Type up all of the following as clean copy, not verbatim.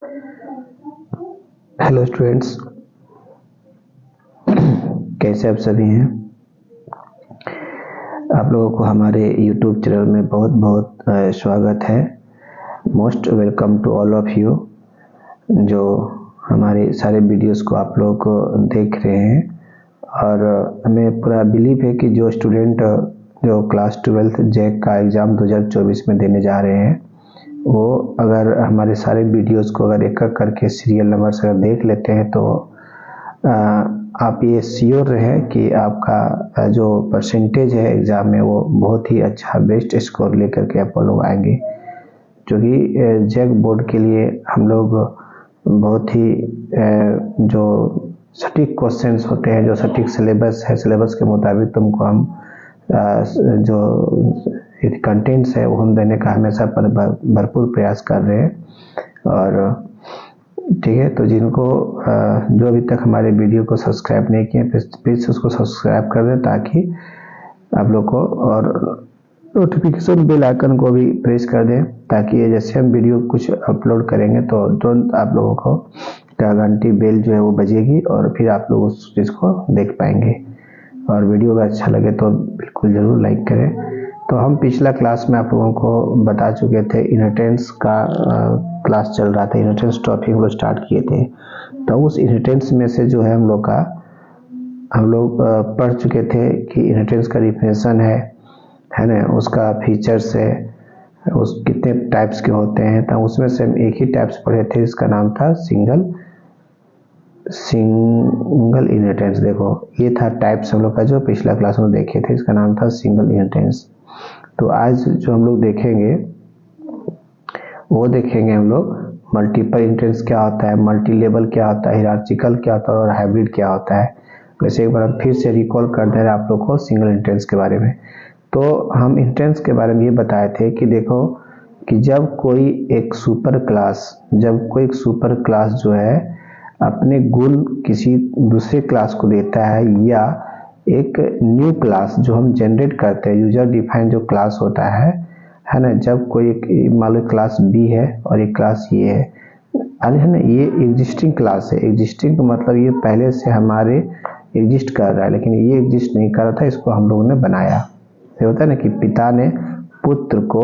Hello students, कैसे आप सभी हैं। आप लोगों को हमारे यूट्यूब चैनल में बहुत बहुत स्वागत है। Most welcome to all of you जो हमारे सारे वीडियोस को आप लोगों को देख रहे हैं। और हमें पूरा बिलीव है कि जो स्टूडेंट जो क्लास 12 जैक का एग्ज़ाम 2024 में देने जा रहे हैं, वो अगर हमारे सारे वीडियोस को अगर एक एक करके सीरियल नंबर से अगर देख लेते हैं तो आप ये श्योर रहें कि आपका जो परसेंटेज है एग्ज़ाम में वो बहुत ही अच्छा बेस्ट स्कोर लेकर के आप लोग आएंगे। क्योंकि जैक बोर्ड के लिए हम लोग बहुत ही जो सटीक क्वेश्चंस होते हैं, जो सटीक सिलेबस है, सिलेबस के मुताबिक तुमको हम जो कंटेंट्स है वो हम देने का हमेशा भरपूर प्रयास कर रहे हैं। और ठीक है, तो जिनको जो अभी तक हमारे वीडियो को सब्सक्राइब नहीं किए प्लीज़ उसको सब्सक्राइब कर दें ताकि आप लोग को, और नोटिफिकेशन बेल आइकन को भी प्रेस कर दें ताकि ये जैसे हम वीडियो कुछ अपलोड करेंगे तो तुरंत आप लोगों को घंटी बेल जो है वो बजेगी और फिर आप लोग उस चीज़ को देख पाएंगे। और वीडियो अगर अच्छा लगे तो बिल्कुल ज़रूर लाइक करें। तो हम पिछला क्लास में आप लोगों को बता चुके थे, इनहेरिटेंस का क्लास चल रहा था, इनहेरिटेंस टॉपिक हम लोग स्टार्ट किए थे। तो उस इनहेरिटेंस में से जो है हम लोग पढ़ चुके थे कि इनहेरिटेंस का डिफिनेशन है ना, उसका फीचर्स है, उस कितने टाइप्स के होते हैं। तो उसमें से हम एक ही टाइप्स पढ़े थे, इसका नाम था सिंगल इनहेरिटेंस। देखो ये था टाइप्स हम लोग का जो पिछला क्लास में देखे थे, इसका नाम था सिंगल इनहेरिटेंस। तो आज जो हम लोग देखेंगे वो देखेंगे हम लोग मल्टीपल इनहेरिटेंस क्या होता है, मल्टी लेवल क्या होता है, हायरार्चिकल क्या होता है और हाइब्रिड क्या होता है। वैसे एक बार हम फिर से रिकॉल कर दे रहे हैं आप लोग को सिंगल इनहेरिटेंस के बारे में। तो हम इनहेरिटेंस के बारे में ये बताए थे कि देखो कि जब कोई एक सुपर क्लास जो है अपने गुण किसी दूसरे क्लास को देता है, या एक न्यू क्लास जो हम जनरेट करते हैं, यूजर डिफाइंड जो क्लास होता है ना। जब कोई एक मान लो क्लास बी है और एक क्लास ये है, अरे है ना, ये एग्जिस्टिंग क्लास है। एग्जिस्टिंग का मतलब ये पहले से हमारे एग्जिस्ट कर रहा है, लेकिन ये एग्जिस्ट नहीं कर रहा था, इसको हम लोगों ने बनाया। ये होता है ना कि पिता ने पुत्र को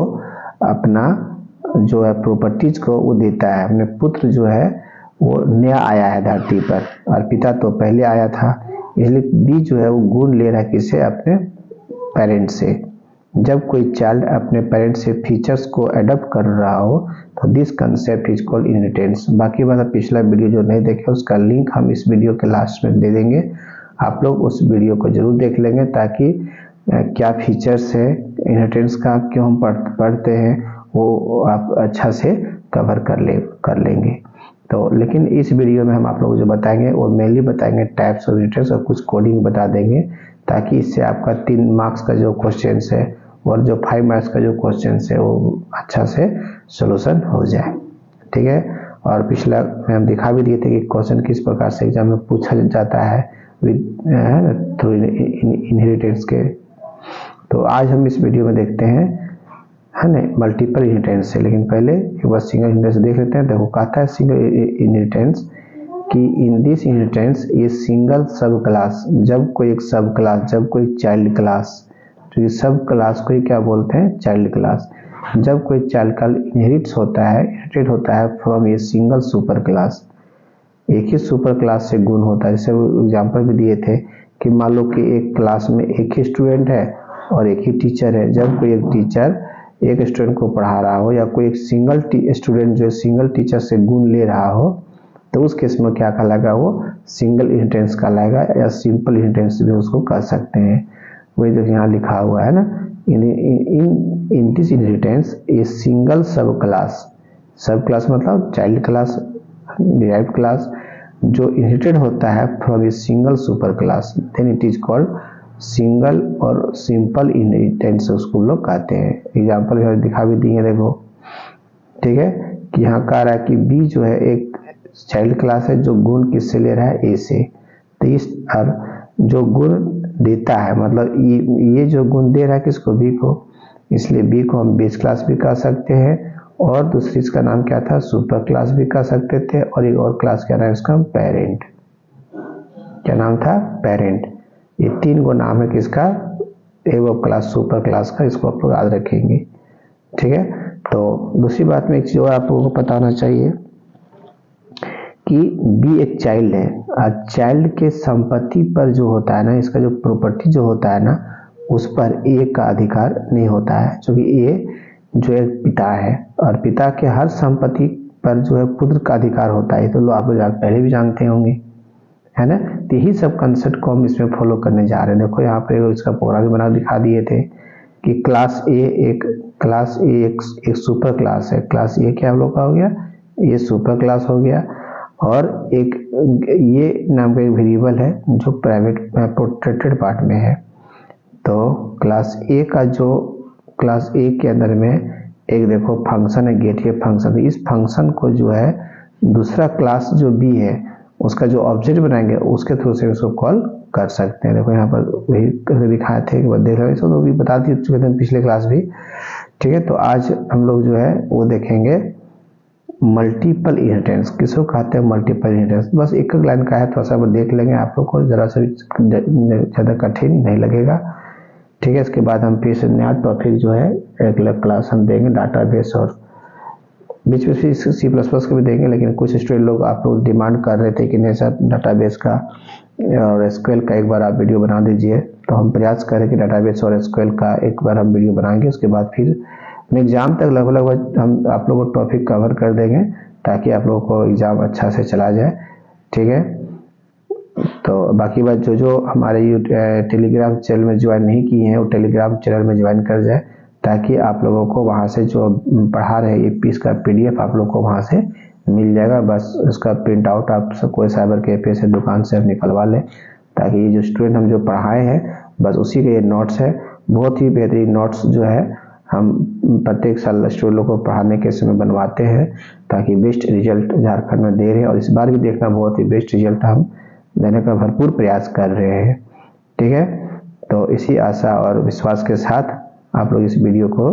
अपना जो है प्रॉपर्टीज को वो देता है। अपने पुत्र जो है वो नया आया है धरती पर और पिता तो पहले आया था, इसलिए बी जो है वो गुण ले रहा है किसे, अपने पेरेंट्स से। जब कोई चाइल्ड अपने पेरेंट्स से फीचर्स को अडॉप्ट कर रहा हो तो this concept is called inheritance. बाकी वाला पिछला वीडियो जो नहीं देखे उसका लिंक हम इस वीडियो के लास्ट में दे देंगे, आप लोग उस वीडियो को जरूर देख लेंगे ताकि क्या फीचर्स है इनहेरिटेंस का, क्यों हम पढ़ते हैं, वो आप अच्छा से कवर कर लेंगे। तो लेकिन इस वीडियो में हम आप लोगों को जो बताएंगे वो मेनली बताएंगे टाइप्स ऑफ इनहेरिटेंस और कुछ कोडिंग बता देंगे ताकि इससे आपका 3 मार्क्स का जो क्वेश्चन है और जो 5 मार्क्स का जो क्वेश्चन है वो अच्छा से सोल्यूशन हो जाए। ठीक है, और पिछला में हम दिखा भी दिए थे कि क्वेश्चन किस प्रकार से एग्जाम में पूछा जाता है विद थ्रू इनहेरिटेंस के। तो आज हम इस वीडियो में देखते हैं है ना मल्टीपल इनहेरिटेंस से, लेकिन पहले एक बार सिंगल इनहेरिटेंस देख लेते हैं। देखो कहता है सिंगल इनहेरिटेंस कि इन दिस इनहेरिटेंस ये सिंगल सब क्लास, जब कोई एक सब क्लास, जब कोई चाइल्ड क्लास, तो ये सब क्लास को ही क्या बोलते हैं, चाइल्ड क्लास। जब कोई चाइल्ड क्लास इनहेरिटेड होता है फ्रॉम ये सिंगल सुपर क्लास, एक ही सुपर क्लास से गुण होता है। जैसे एग्जाम्पल भी दिए थे कि मान लो कि एक क्लास में एक ही स्टूडेंट है और एक ही टीचर है। जब कोई एक टीचर एक स्टूडेंट को पढ़ा रहा हो या कोई एक सिंगल स्टूडेंट जो सिंगल टीचर से गुण ले रहा हो तो उस केस में क्या कहलाएगा, वो सिंगल इनहेरिटेंस कहलाएगा, या सिंपल इनहेरिटेंस भी उसको कह सकते हैं। वही जो यहाँ लिखा हुआ है ना, in this inheritance a single sub class मतलब चाइल्ड क्लास, डिराइव्ड क्लास जो इनहेरिटेड होता है from a single super class, then it is called single और सिंपल इनहेरिटेंस उसको लोग कहते हैं। एग्जाम्पल दिखा भी दिए देखो। ठीक है, कि यहाँ कह रहा है कि बी जो है एक चाइल्ड क्लास है जो गुण किससे ले रहा है, ए से। तो इस जो गुण देता है मतलब ये जो गुण दे रहा है किसको, बी को, इसलिए बी को हम बेस क्लास भी कह सकते हैं और दूसरी इसका नाम क्या था, सुपर क्लास भी कह सकते थे, और एक और क्लास क्या नाम है इसका, पेरेंट। क्या नाम था, पेरेंट। ये 3 गो नाम है किसका, एवब क्लास, सुपर क्लास का, इसको आप लोग याद रखेंगे। ठीक है। तो दूसरी बात में एक चीज और आप लोगों को पता होना चाहिए कि बी एक चाइल्ड है, और चाइल्ड के संपत्ति पर जो होता है ना, इसका जो प्रॉपर्टी जो होता है ना, उस पर ए का अधिकार नहीं होता है, क्योंकि ए जो एक पिता है, और पिता के हर संपत्ति पर जो है पुत्र का अधिकार होता है। तो लोग आप लोग पहले भी जानते होंगे, है ना। तो यही सब कंसेप्ट को हम इसमें फॉलो करने जा रहे हैं। देखो यहाँ पे इसका प्रोग्राम बना दिखा दिए थे कि क्लास ए एक सुपर क्लास है। क्लास ए क्या हम लोग का हो गया, ये सुपर क्लास हो गया। और एक ये नाम का एक वेरिएबल है जो प्राइवेट प्रोटेक्टेड पार्ट में है। तो क्लास ए का जो, क्लास ए के अंदर में एक देखो फंक्शन है, गेट ये फंक्शन। इस फंक्शन को जो है दूसरा क्लास जो बी है उसका जो ऑब्जेक्ट बनाएंगे उसके थ्रू से उसको कॉल कर सकते हैं। देखो यहाँ पर वही करके दिखाए थे, देख रहे हो, तो भी बता दी चुके थे पिछले क्लास भी। ठीक है। तो आज हम लोग जो है वो देखेंगे मल्टीपल इनहेरिटेंस। किसको कहते हैं मल्टीपल इनहेरिटेंस। बस एक लाइन का है, थोड़ा सा वो देख लेंगे, आप लोग को जरा सा ज़्यादा कठिन नहीं लगेगा। ठीक है। इसके बाद हम फिर से नया टॉपिक जो है एक अलग क्लास हम देंगे, डाटाबेस, और बीच में फिर C++ का भी देंगे। लेकिन कुछ स्टूडेंट लोग आप लोग डिमांड कर रहे थे कि नहीं सर डाटाबेस का और एसक्यूएल का एक बार आप वीडियो बना दीजिए। तो हम प्रयास करें कि डाटाबेस और एसक्यूएल का एक बार हम वीडियो बनाएंगे। उसके बाद फिर एग्जाम तक लगभग हम आप लोगों को टॉपिक कवर कर देंगे, ताकि आप लोगों को एग्जाम अच्छा से चला जाए। ठीक है। तो बाकी बात जो हमारे टेलीग्राम चैनल में ज्वाइन नहीं किए हैं वो टेलीग्राम चैनल में ज्वाइन कर जाए, ताकि आप लोगों को वहाँ से जो पढ़ा रहे हैं पीस का PDF आप लोग को वहाँ से मिल जाएगा। बस उसका प्रिंट आउट आप कोई साइबर कैफे से दुकान से निकलवा लें, ताकि ये जो स्टूडेंट हम जो पढ़ाए हैं बस उसी के ये नोट्स है। बहुत ही बेहतरीन नोट्स जो है हम प्रत्येक साल स्टूडेंट लोग को पढ़ाने के समय बनवाते हैं, ताकि बेस्ट रिजल्ट झारखंड में दे रहे हैं। और इस बार भी देखना बहुत ही बेस्ट रिजल्ट हम देने का भरपूर प्रयास कर रहे हैं। ठीक है। तो इसी आशा और विश्वास के साथ आप लोग इस वीडियो को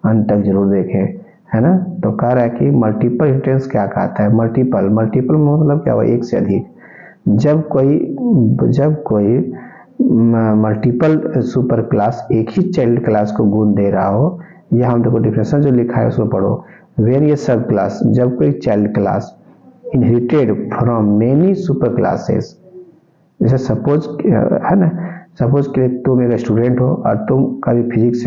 अंत तक जरूर देखें, है ना। तो कह रहा है कि मल्टीपल इनहेरिटेंस क्या कहता है। मल्टीपल मतलब क्या हुआ, एक से अधिक। जब कोई मल्टीपल सुपर क्लास एक ही चाइल्ड क्लास को गुण दे रहा हो, या हम देखो डिफिनेशन जो लिखा है उसको पढ़ो। वेन ये सब क्लास, जब कोई child class inherited from many super classes, जैसे सपोज है ना, सपोज कि तुम एक स्टूडेंट हो और तुम कभी फिजिक्स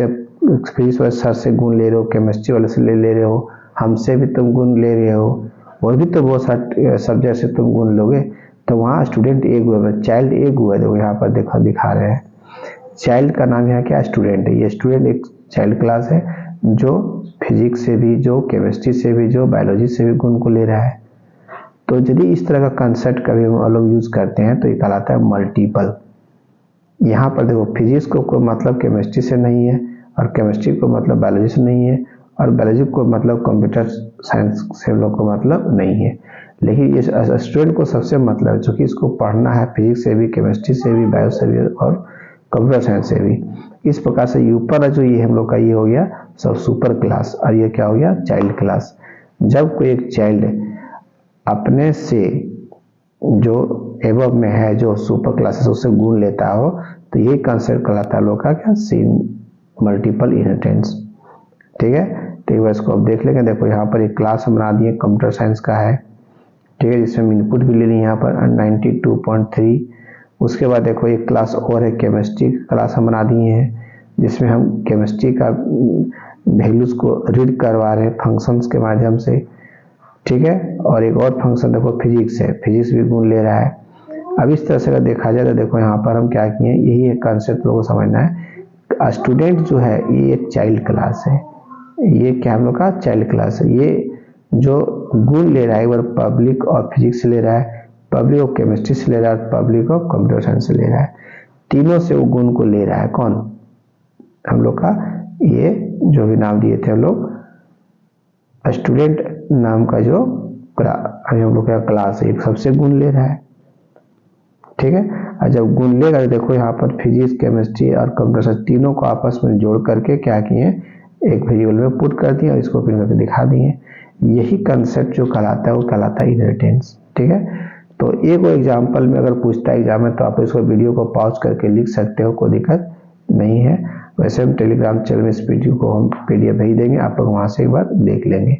वाले सर से गुण ले रहे हो, केमिस्ट्री वाले से ले रहे हो, हमसे भी तुम गुण ले रहे हो, और भी तो बहुत सारे सब्जेक्ट से तुम गुण लोगे। तो वहाँ स्टूडेंट एक हुआ, चाइल्ड एक हुआ। देखो यहाँ पर देखो दिखा रहे हैं, चाइल्ड का नाम यहाँ क्या, स्टूडेंट है। ये स्टूडेंट एक चाइल्ड क्लास है जो फिजिक्स से भी, जो केमिस्ट्री से भी, जो बायोलॉजी से भी गुण को ले रहा है। तो यदि इस तरह का कंसेप्ट कभी हम लोग यूज करते हैं तो ये कहलाता है मल्टीपल। यहाँ पर देखो फिजिक्स को कोई मतलब केमिस्ट्री से नहीं है, और केमिस्ट्री को मतलब बायोलॉजी से नहीं है, और बायोलॉजी को मतलब कंप्यूटर साइंस से लोग को मतलब नहीं है। लेकिन इस स्टूडेंट को सबसे मतलब, चूँकि इसको पढ़ना है फिजिक्स से भी, केमिस्ट्री से भी, बायो से भी, और कंप्यूटर साइंस से भी। इस प्रकार से ऊपर जो ये हम लोग का ये हो गया सब सुपर क्लास, और ये क्या हो गया, चाइल्ड क्लास। जब कोई एक चाइल्ड अपने से जो एबव में है, जो सुपर क्लासेस उससे गुण लेता हो, तो ये कंसेप्ट कहलाता है लोग का क्या, मल्टीपल इनहेरिटेंस। ठीक है। तो एक बार इसको अब देख लेंगे। देखो यहाँ पर एक क्लास हम बना दिए, कंप्यूटर साइंस का है। ठीक है। जिसमें इनपुट भी ले ली यहाँ पर 92.3। उसके बाद देखो एक क्लास और है, केमिस्ट्री क्लास हम बना दिए हैं, जिसमें हम केमिस्ट्री का वैल्यूज को रीड करवा रहे हैं फंक्शंस के माध्यम से। ठीक है। और एक और फंक्शन देखो फिजिक्स है, फिजिक्स भी गुण ले रहा है। अब इस तरह से अगर देखा जाए तो देखो यहाँ पर हम क्या किए, यही एक कंसेप्ट लोगों को समझना है। स्टूडेंट जो है ये एक चाइल्ड क्लास है, ये क्या हम लोग का चाइल्ड क्लास है। ये जो गुण ले रहा है वो पब्लिक और फिजिक्स से ले रहा है, पब्लिक और केमिस्ट्री से ले रहा है, पब्लिक और कंप्यूटर साइंस से ले रहा है। तीनों से वो गुण को ले रहा है कौन, हम लोग का ये जो भी नाम दिए थे हम लोग, स्टूडेंट नाम का जो हम लोग का क्लास है, सबसे गुण ले रहा है। ठीक है। और जब गुण लेगा तो देखो यहाँ पर फिजिक्स, केमिस्ट्री और कंप्यूटर साइंस तीनों को आपस में जोड़ करके क्या किए, एक वेरिएबल में पुट कर दिए और इसको प्रिंट करके दिखा दिए। यही कंसेप्ट जो कहलाता है वो कहलाता है इनहेरिटेंस। ठीक है, तो एक एग्जाम्पल में अगर पूछता है एग्जाम में तो आप इसको वीडियो को पॉज करके लिख सकते हो, कोई दिक्कत नहीं है। वैसे हम टेलीग्राम चैनल में इस वीडियो को हम PDF भेज देंगे, आप लोग वहाँ से एक बार देख लेंगे।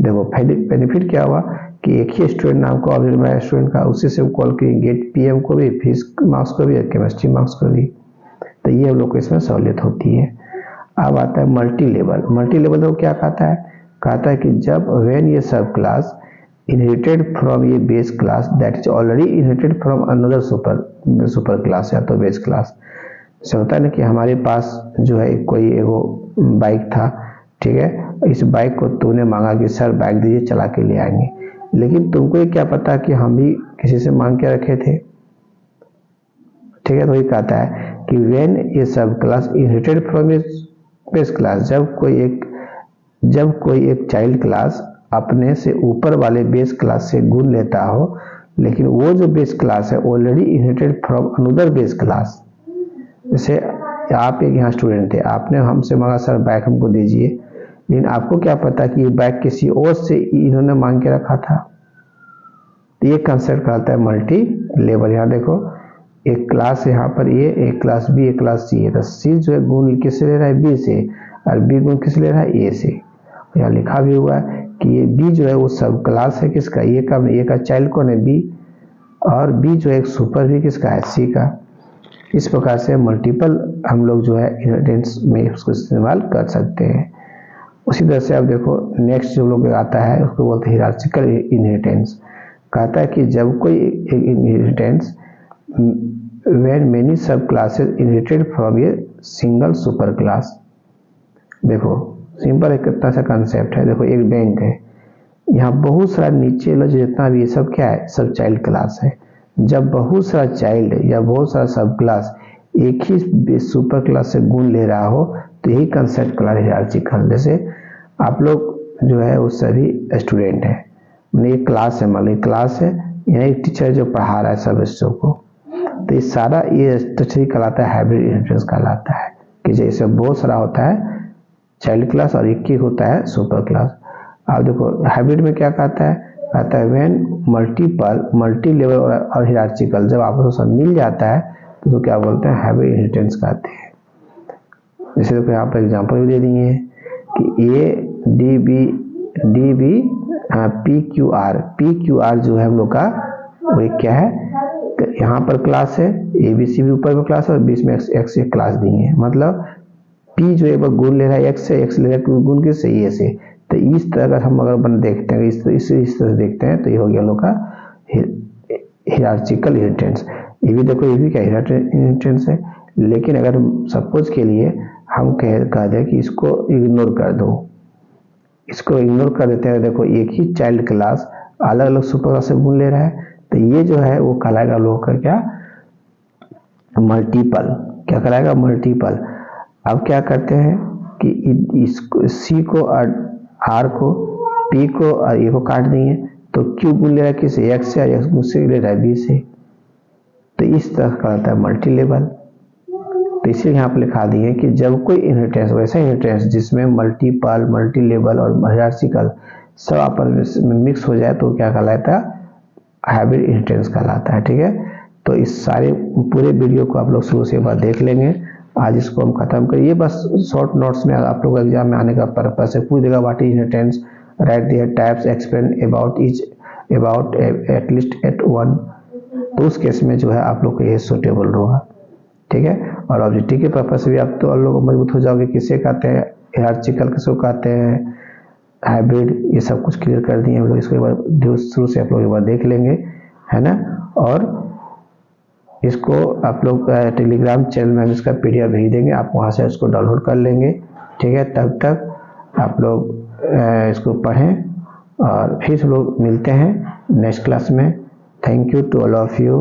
देखो बेनिफिट क्या हुआ कि एक ही स्टूडेंट नाम को ऑब्जेक्ट बनाया स्टूडेंट का, उसी से कॉल किए गेट PM को भी, फिजिक्स मार्क्स को भी और केमिस्ट्री मार्क्स को भी। तो ये हम लोग को इसमें सहूलियत होती है। अब आता है मल्टी लेवल। मल्टी लेवल तो क्या कहता है कि जब व्हेन ये सब क्लास इनहेरिटेड फ्रॉम ये base class that is already inherited from another super class या तो बेस क्लास। से होता है ना कि हमारे पास जो है कोई एगो बाइक था, ठीक है, इस बाइक को तूने मांगा कि सर बाइक दीजिए चला के ले आएंगे, लेकिन तुमको ये क्या पता कि हम भी किसी से मांग के रखे थे। ठीक है, तो ये कहता है कि व्हेन ये सब class inherited from A base class, जब कोई एक चाइल्ड क्लास अपने से ऊपर वाले बेस क्लास से गुण लेता हो, लेकिन वो जो बेस क्लास है already inherited from another base class. जैसे आप एक यहाँ स्टूडेंट थे, आपने हमसे मांगा सर बैग हमको दीजिए, लेकिन आपको क्या पता कि ये बैग किसी और से इन्होंने मांग के रखा था। तो ये कंसेप्ट कहलाता है मल्टी लेवल। यहाँ देखो एक क्लास यहाँ पर ए, एक क्लास बी, एक क्लास सी है, तो सी जो है गुण किससे ले रहा है बी से, और बी गुण किससे ले रहा है ए से। यहाँ लिखा भी हुआ है कि ये बी जो है वो सब क्लास है किसका, ए का चाइल्ड कौन है बी, और बी जो है एक सुपर भी किसका है सी का। इस प्रकार से मल्टीपल हम लोग जो है इनहेरिटेंस में उसको इस्तेमाल कर सकते हैं। उसी तरह से अब देखो नेक्स्ट जो लोग आता है उसको बोलते हैं हियरार्चिकल इनहेरिटेंस। कहता है कि जब कोई एक इनहेरिटेंस व्हेन मेनी सब classes inherited from a single super class. देखो सिंपल एक कितना सा कंसेप्ट है। देखो एक बैंक है, यहाँ बहुत सारा नीचे वाला जितना भी ये सब क्या है, सब चाइल्ड क्लास है। जब बहुत सारा चाइल्ड या बहुत सारा सब क्लास एक ही सुपर क्लास से गुण ले रहा हो तो यही कंसेप्ट कहलाता है हियरार्चिकल। जैसे आप लोग जो है वो सभी स्टूडेंट हैं, मतलब ये क्लास है, मान लो क्लास है, यहाँ एक टीचर जो पढ़ा रहा है सब बच्चों को, तो ये सारा ये स्ट्रक्चर कहलाता है हाइब्रिड इनहेरिटेंस कहलाता है। कि जैसे बहुत सारा होता है चाइल्ड क्लास और एक ही होता है सुपर क्लास। आप देखो हाइब्रिड में क्या कहता है व्हेन मल्टी लेवल और हियरार्चिकल, जब आपस में सब मिल जाता है तो क्या बोलते हैं हाइब्रिड इनहेरिटेंस कहते हैं। जैसे देखो यहाँ पर एग्जांपल भी दे दिए हैं कि डी बी PQR जो है हम लोग का वो क्या है, यहाँ पर क्लास है, ABC भी ऊपर में क्लास है और बीच में X एक क्लास दी है। मतलब P जो है वो गुण ले रहा है X से, X ले रहा है गुण किससे A से। तो इस तरह का हम अगर देखते हैं इस तरह से देखते हैं तो ये हो गया हम लोग का हियरार्चिकल इनहेरिटेंस। ये भी देखो ये भी क्या इनहेरिटेंस है, लेकिन अगर सपोज के लिए हम कह दें कि इसको इग्नोर कर दो, इसको इग्नोर कर देते हैं, देखो एक ही चाइल्ड क्लास अलग अलग सुपर क्लास से गुण ले रहा है, तो ये जो है वो कहलाएगा लोग का क्या मल्टीपल। क्या कहलाएगा मल्टीपल। अब क्या करते हैं कि इसको C को और R को, P को और A को काट देंगे, तो Q गुण ले रहा है किसे X से, और X गुण से ले रहा है B से। तो इस तरह कहलाता है मल्टी लेवल। तो इसीलिए यहाँ पर लिखा दिए कि जब कोई इनहेरिटेंस, वैसा इनहेरिटेंस जिसमें मल्टीपल, मल्टी लेवल और हियरार्चिकल सब आपस में मिक्स हो जाए तो क्या कहलाता है हाइब्रिड इनहेरिटेंस कहलाता है। ठीक है, तो इस सारे पूरे वीडियो को आप लोग शुरू से एक बार देख लेंगे। आज इसको हम खत्म करिए, बस शॉर्ट नोट्स में आप लोग एग्जाम में आने का पर्पस है, पूछ देगा what is inheritance, write their types, explain about at least at one. तो उस केस में जो है आप लोग को ये सूटेबल होगा। ठीक है, और ऑब्जेक्टिव के पर्पस से भी आप तो लोग मजबूत हो जाओगे। किसे कहते हैं हियरार्चिकल, किसको कहते हैं हाइब्रिड, ये सब कुछ क्लियर कर दिए हम लोग। इसको एक बार शुरू से आप लोग एक बार देख लेंगे, है ना। और इसको आप लोग टेलीग्राम चैनल में हम इसका PDF भेज देंगे, आप वहाँ से उसको डाउनलोड कर लेंगे। ठीक है, तब तक आप लोग इसको पढ़ें और फिर हम लोग मिलते हैं नेक्स्ट क्लास में। Thank you to all of you.